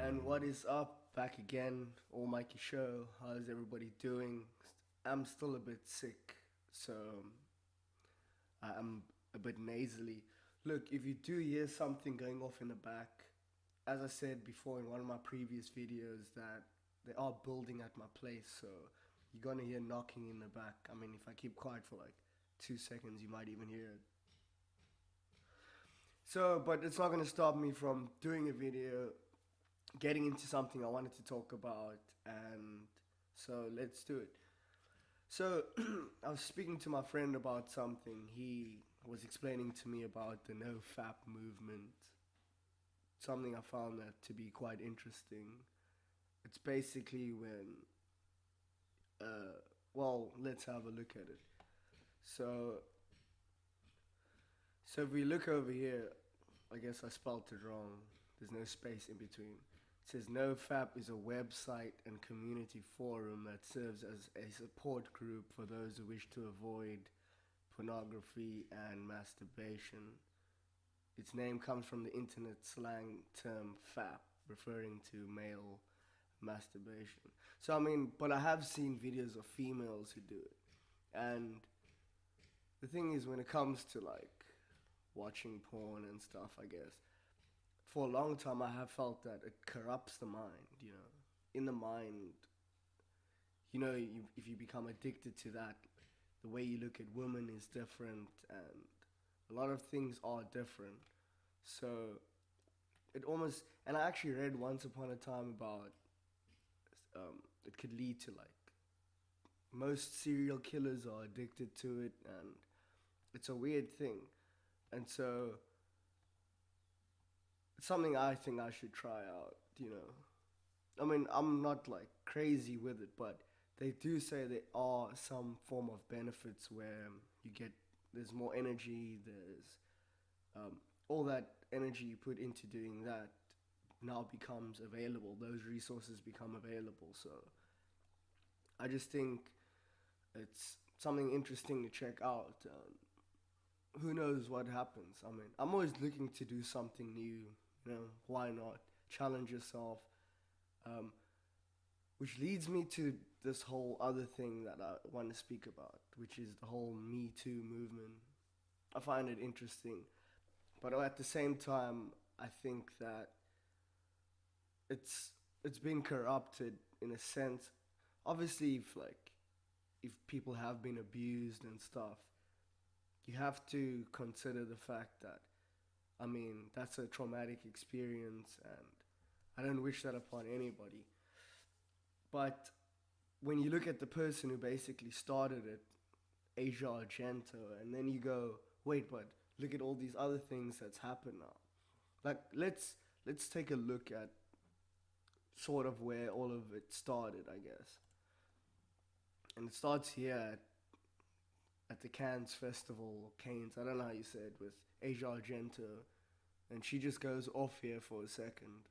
And what is up? Back again, All Mikey Show. How's everybody doing? I'm still a bit sick, so I'm a bit nasally. Look, if you do hear something going off in the back, as I said before in one of my previous videos, that they are building at my place, so you're gonna hear knocking in the back. I mean, if I keep quiet for like 2 seconds, you might even hear it. So, but it's not gonna stop me from doing a video, getting into something I wanted to talk about, and so let's do it. So, I was speaking to my friend about something. He was explaining to me about the Nofap movement, something I found that to be quite interesting. It's basically when, well, let's have a look at it. So, so if we look over here, I guess I spelled it wrong. There's no space in between. It says NoFap is a website and community forum that serves as a support group for those who wish to avoid pornography and masturbation. Its name comes from the internet slang term fap, referring to male masturbation. So I mean, but I have seen videos of females who do it. And the thing is, when it comes to like watching porn and stuff, I guess, for a long time I have felt that it corrupts the mind, you know. In the mind, you know, if you become addicted to that, the way you look at women is different, and a lot of things are different. So it almost, and I actually read once upon a time about it could lead to like most serial killers are addicted to it, and it's a weird thing. And so it's something I think I should try out, you know. I mean, I'm not like crazy with it, but they do say there are some form of benefits where you get, there's more energy, there's all that energy you put into doing that now becomes available, those resources become available. So I just think it's something interesting to check out. Who knows what happens? I mean, I'm always looking to do something new, you know, why not? Challenge yourself. Um, which leads me to this whole other thing that I want to speak about, which is the whole MeToo movement. I find it interesting, but at the same time, I think that it's it's been corrupted in a sense. Obviously, if people have been abused and stuff, you have to consider the fact that, I mean, that's a traumatic experience, and I don't wish that upon anybody. But when you look at the person who basically started it, Asia Argento, and then you go, wait, but look at all these other things that's happened now. Like, let's take a look at sort of where all of it started, I guess. And it starts here at the Cannes Festival, Cannes, I don't know how you say it, with Asia Argento, and she just goes off here for a second.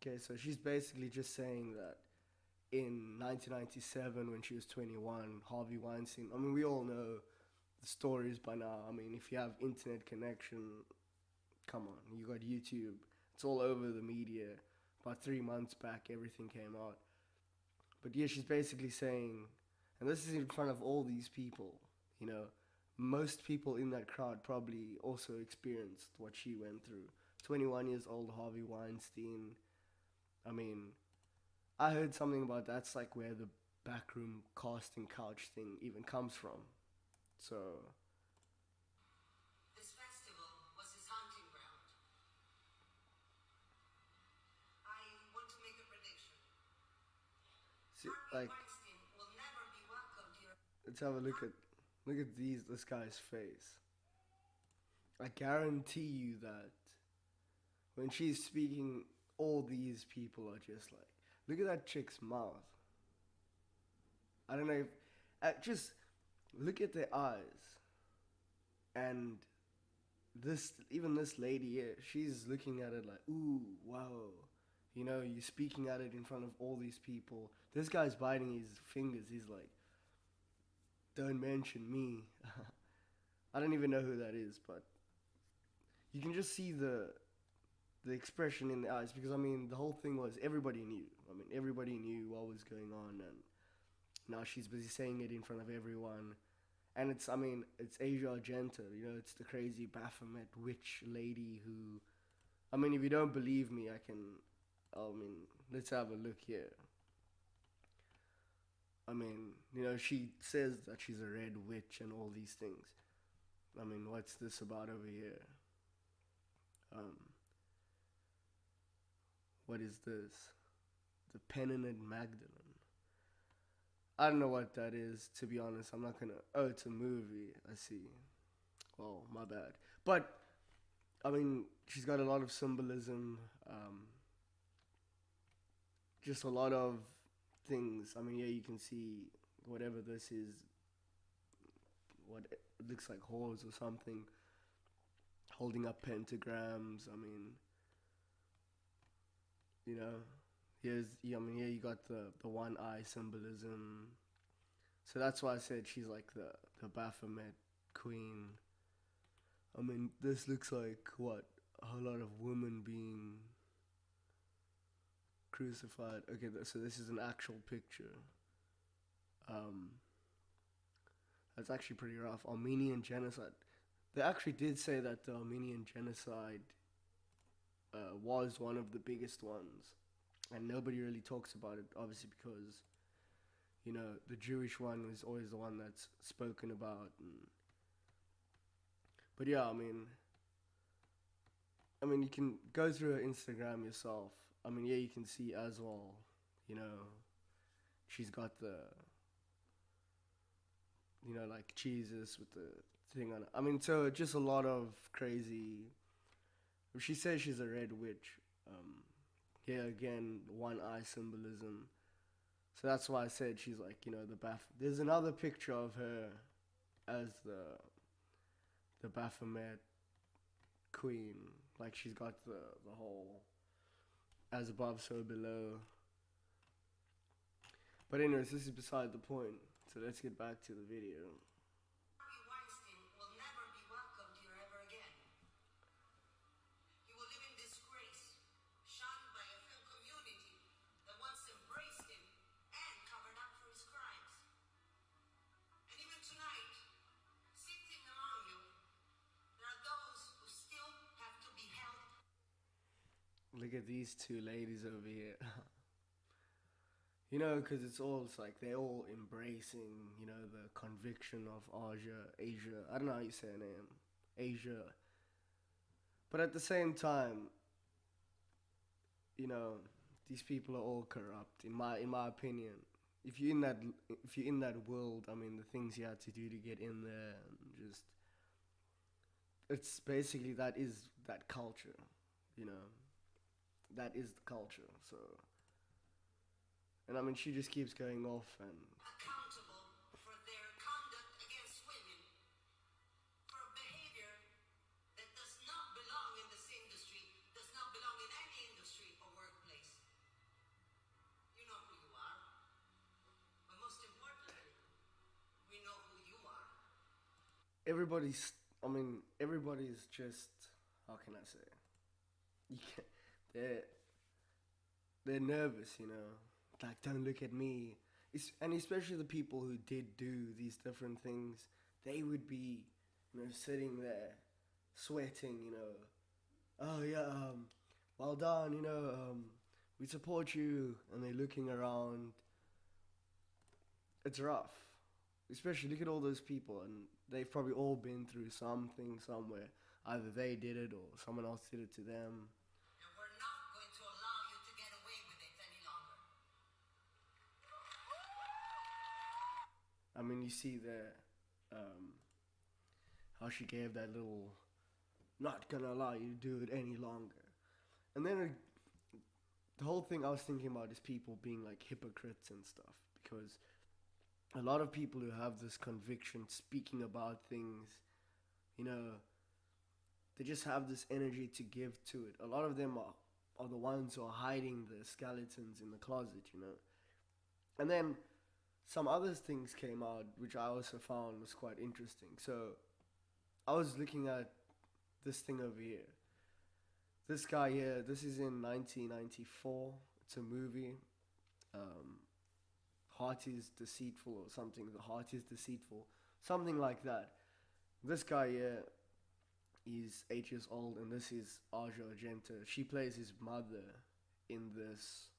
Okay, so she's basically just saying that in 1997, when she was 21, Harvey Weinstein, I mean, we all know the stories by now. I mean, if you have internet connection, come on, you got YouTube, it's all over the media. About 3 months back, everything came out. But yeah, she's basically saying, and this is in front of all these people, you know, most people in that crowd probably also experienced what she went through. 21 years old Harvey Weinstein. I mean, I heard something about that's like where the backroom casting couch thing even comes from. So, This festival was his hunting ground. I want to make a prediction. see, Harvey like, Weinstein will never be welcomed here. let's have a look at this guy's face. I guarantee you that when she's speaking, all these people are just like, look at that chick's mouth. I don't know if, just look at their eyes. And even this lady here, she's looking at it like, ooh, wow. You know, you're speaking at it in front of all these people. This guy's biting his fingers. He's like, don't mention me. I don't even know who that is, but you can just see the expression in the eyes, because I mean the whole thing was everybody knew. I mean everybody knew what was going on, and now she's busy saying it in front of everyone. And it's, I mean, it's Asia Argento, you know, it's the crazy Baphomet witch lady who, I mean, if you don't believe me, let's have a look here. I mean, you know, she says that she's a red witch and all these things. I mean, what's this about over here? What is this? The Penitent Magdalene. I don't know what that is, to be honest. I'm not gonna. Oh, it's a movie. I see. Well, my bad. But I mean, she's got a lot of symbolism. Just a lot of things. I mean, yeah, you can see whatever this is. What it looks like whores or something. Holding up pentagrams. I mean, you know. You got the one eye symbolism. So that's why I said she's like the Baphomet queen. I mean, this looks like what? A whole lot of women being crucified. Okay, so this is an actual picture. That's actually pretty rough. Armenian genocide. They actually did say that the Armenian genocide was one of the biggest ones. And nobody really talks about it, obviously, because, you know, the Jewish one is always the one that's spoken about. But yeah, I mean, you can go through her Instagram yourself. I mean, yeah, you can see as well, you know, she's got the, you know, like Jesus with the thing on it. I mean, so just a lot of crazy. She says she's a red witch. Yeah, again, one eye symbolism. So that's why I said she's like, you know, the There's another picture of her as the Baphomet queen. Like she's got the whole as above, so below. But anyways, this is beside the point. So let's get back to the video. Look at these two ladies over here. You know, because it's like they're all embracing, you know, the conviction of Asia. I don't know how you say her name. Asia. But at the same time, you know, these people are all corrupt, in my opinion. If you're in that world, I mean, the things you had to do to get in there, and just, it's basically that culture, you know. That is the culture. So, and I mean, she just keeps going off and accountable for their conduct against women, for behavior that does not belong in this industry, does not belong in any industry or workplace. You know who you are, but most importantly, we know who you are. everybody's just, how can I say? You can't. They're nervous, you know. Like, don't look at me. And especially the people who did do these different things, they would be, you know, sitting there, sweating, you know. Oh yeah, well done, you know. We support you, and they're looking around. It's rough. Especially look at all those people, and they've probably all been through something somewhere. Either they did it or someone else did it to them. I mean, you see there, how she gave that little, not gonna allow you to do it any longer. And then the whole thing I was thinking about is people being like hypocrites and stuff. Because a lot of people who have this conviction speaking about things, you know, they just have this energy to give to it. A lot of them are the ones who are hiding the skeletons in the closet, you know. And then some other things came out which I also found was quite interesting. So I was looking at this thing over here. This guy here, this is in 1994. It's a movie. Um, Heart is Deceitful or something. The Heart is Deceitful. Something like that. This guy here is 8 years old, and this is Argento. She plays his mother in this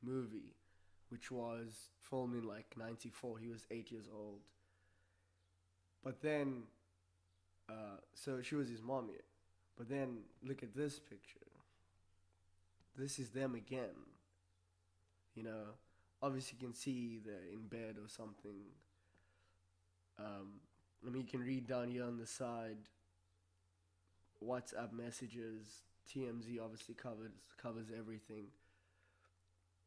movie, which was filmed in like 94. He was 8 years old. But then, so she was his mom here. But then, look at this picture. This is them again. You know, obviously you can see they're in bed or something. I mean, you can read down here on the side WhatsApp messages. TMZ obviously covers everything.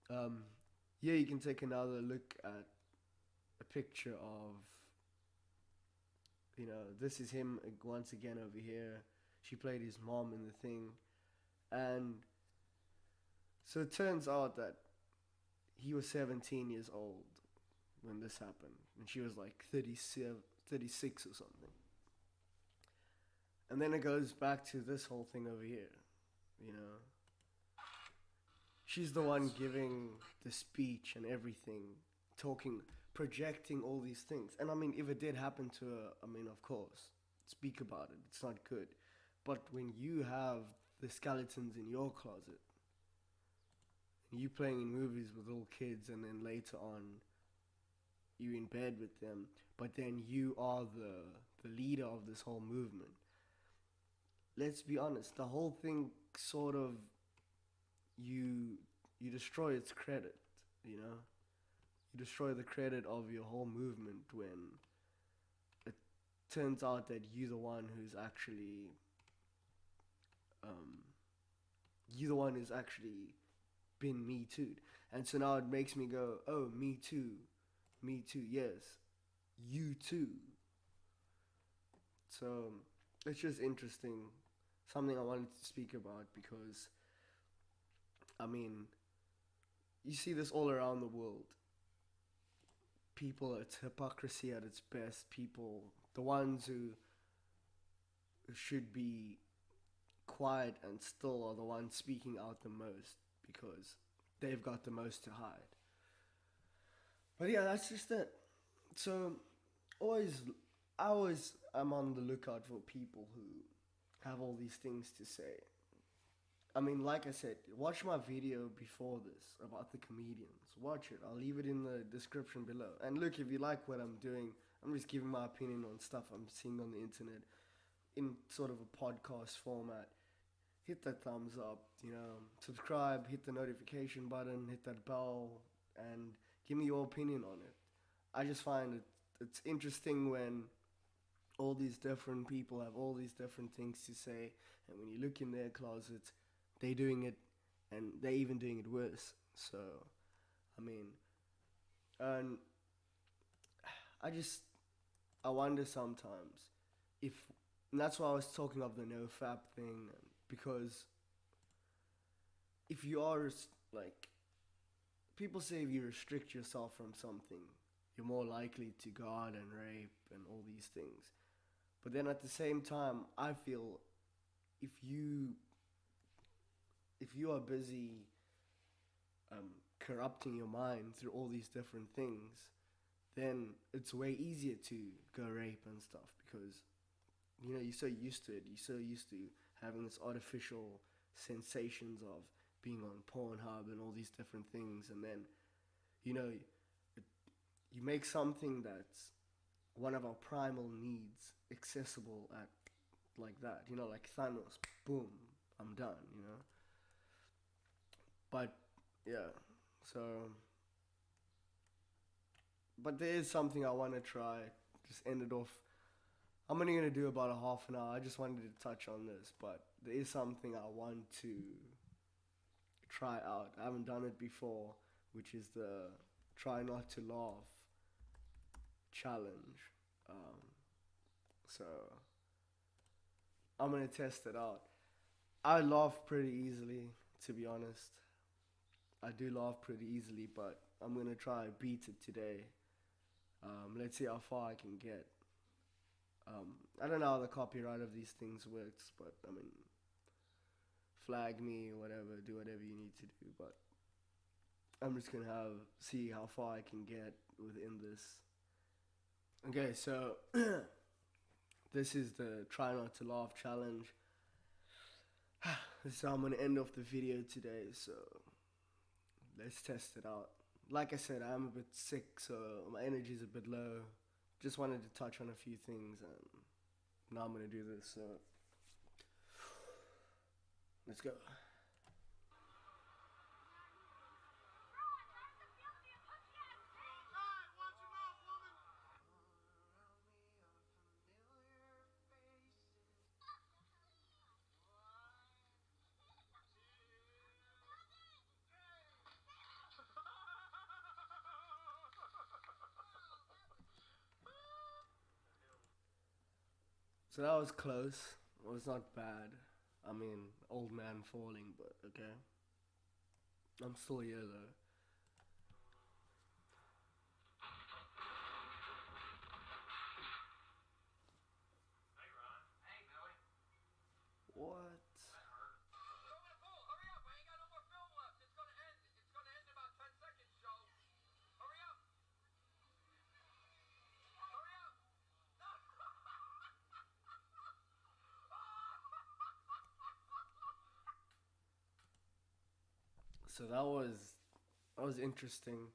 Yeah, you can take another look at a picture of, you know, this is him once again over here. She played his mom in the thing. And so it turns out that he was 17 years old when this happened. And she was like 36 or something. And then it goes back to this whole thing over here, you know. She's the one giving the speech and everything, talking, projecting all these things. And I mean, if it did happen to her, I mean, of course, speak about it. It's not good. But when you have the skeletons in your closet, and you playing in movies with little kids, and then later on, you in bed with them, but then you are the leader of this whole movement. Let's be honest, the whole thing sort of, you destroy its credit, you know? You destroy the credit of your whole movement when it turns out that you're the one who's actually, been Me Too'd. And so now it makes me go, oh, me too, yes, you too. So it's just interesting, something I wanted to speak about because, I mean, you see this all around the world. People, it's hypocrisy at its best. People, the ones who should be quiet and still are the ones speaking out the most because they've got the most to hide. But yeah, that's just it. So, I always am on the lookout for people who have all these things to say. I mean, like I said, watch my video before this about the comedians. Watch it. I'll leave it in the description below. And look, if you like what I'm doing, I'm just giving my opinion on stuff I'm seeing on the internet in sort of a podcast format. Hit that thumbs up, you know, subscribe, hit the notification button, hit that bell, and give me your opinion on it. I just find it's interesting when all these different people have all these different things to say, and when you look in their closets, they're doing it, and they're even doing it worse. So, I mean, and I wonder sometimes if, and that's why I was talking of the Nofap thing, because if you are, like, people say if you restrict yourself from something, you're more likely to go out and rape and all these things. But then at the same time, I feel if you are busy corrupting your mind through all these different things, then it's way easier to go rape and stuff because, you know, you're so used to it. You're so used to having this artificial sensations of being on Pornhub and all these different things, and then, you know, you make something that's one of our primal needs accessible at like that, you know, like Thanos, boom, I'm done, you know. But yeah, so, but there is something I want to try. Just end it off. I'm only gonna do about a half an hour. I just wanted to touch on this, but there is something I want to try out. I haven't done it before, which is the try not to laugh challenge. So I'm gonna test it out. I laugh pretty easily, to be honest. I do laugh pretty easily, but I'm gonna try beat it today. Let's see how far I can get. I don't know how the copyright of these things works, but I mean, flag me or whatever, do whatever you need to do. But I'm just gonna see how far I can get within this. Okay, so this is the try not to laugh challenge. So I'm gonna end off the video today. So let's test it out. Like I said, I'm a bit sick, so my energy's a bit low. Just wanted to touch on a few things, and now I'm gonna do this. So let's go. So that was close. It was not bad. I mean, old man falling, but okay. I'm still here though. What? So that was interesting.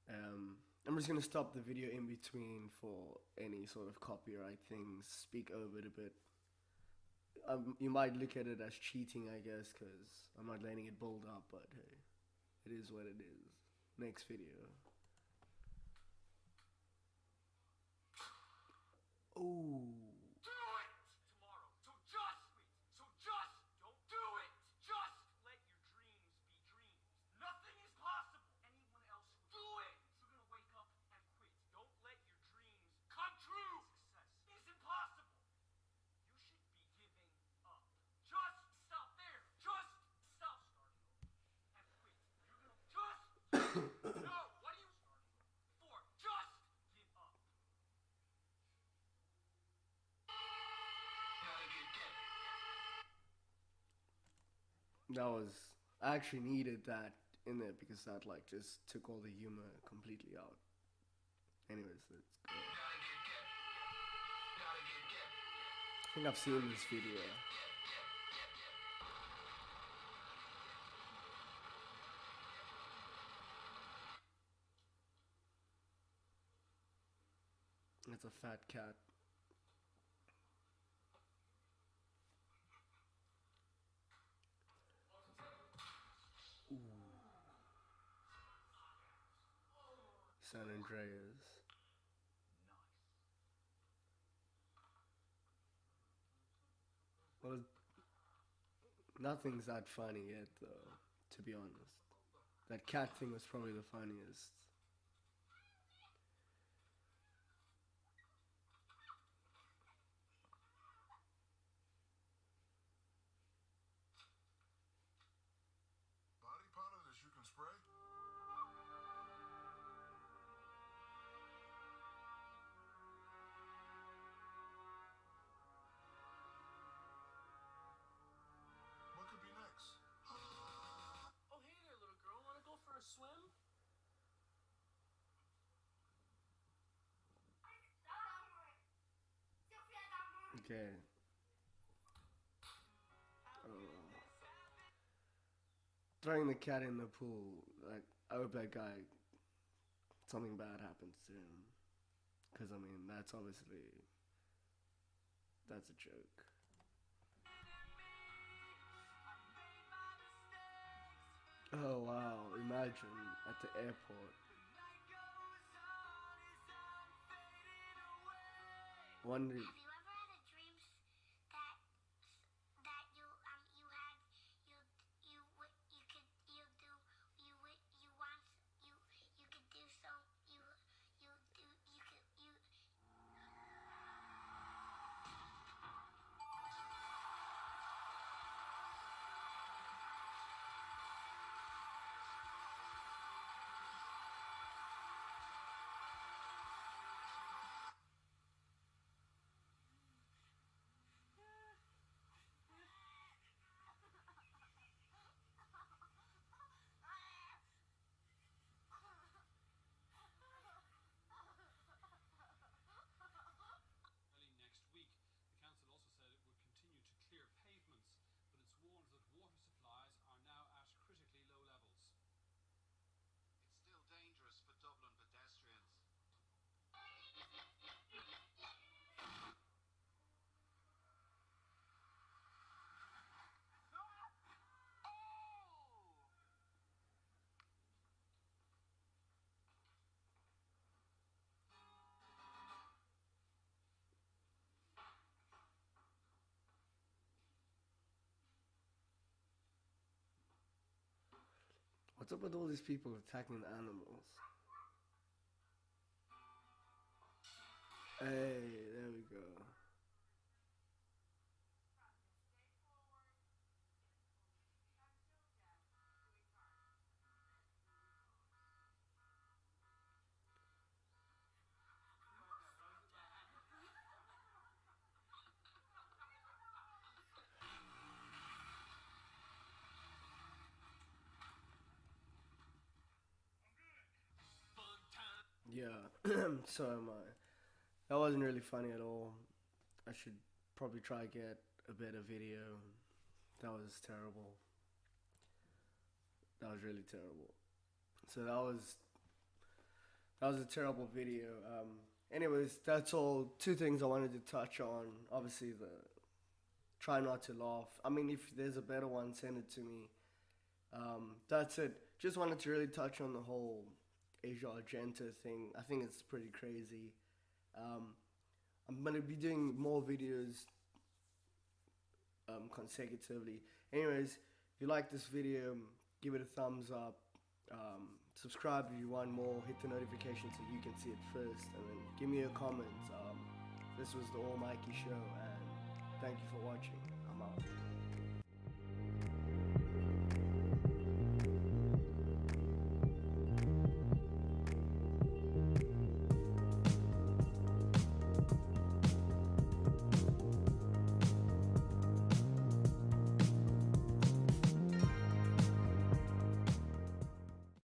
I'm just gonna stop the video in between for any sort of copyright things. Speak over it a bit. You might look at it as cheating, I guess, because I'm not letting it build up. But hey, it is what it is. Next video. Oh. I actually needed that in there because that like just took all the humor completely out. Anyways, let's go. I think I've seen this video. It's a fat cat. Ooh. San Andreas. Well, nothing's that funny yet, though, to be honest. That cat thing was probably the funniest. Body powder that you can spray? What could be next? Oh, hey there, little girl. Wanna go for a swim? Okay. Throwing the cat in the pool. Like, I hope that guy, something bad happens to him. Because, I mean, that's obviously, that's a joke. Oh, wow. Imagine at the airport. Wonder. Have you ever had a dream that you had you could you want you could do so you could you What's up with all these people attacking the animals? Hey, there we go. Yeah, so am I. That wasn't really funny at all. I should probably try get a better video. That was terrible. That was really terrible. So that was a terrible video. Anyways, that's all. Two things I wanted to touch on. Obviously, the try not to laugh. I mean, if there's a better one, send it to me. That's it. Just wanted to really touch on the whole Asia Argento thing. I think it's pretty crazy. I'm gonna be doing more videos consecutively. Anyways, if you like this video, give it a thumbs up. Subscribe if you want more. Hit the notification so you can see it first, and then give me a comment. This was the All Mikey Show, and thank you for watching. I'm out.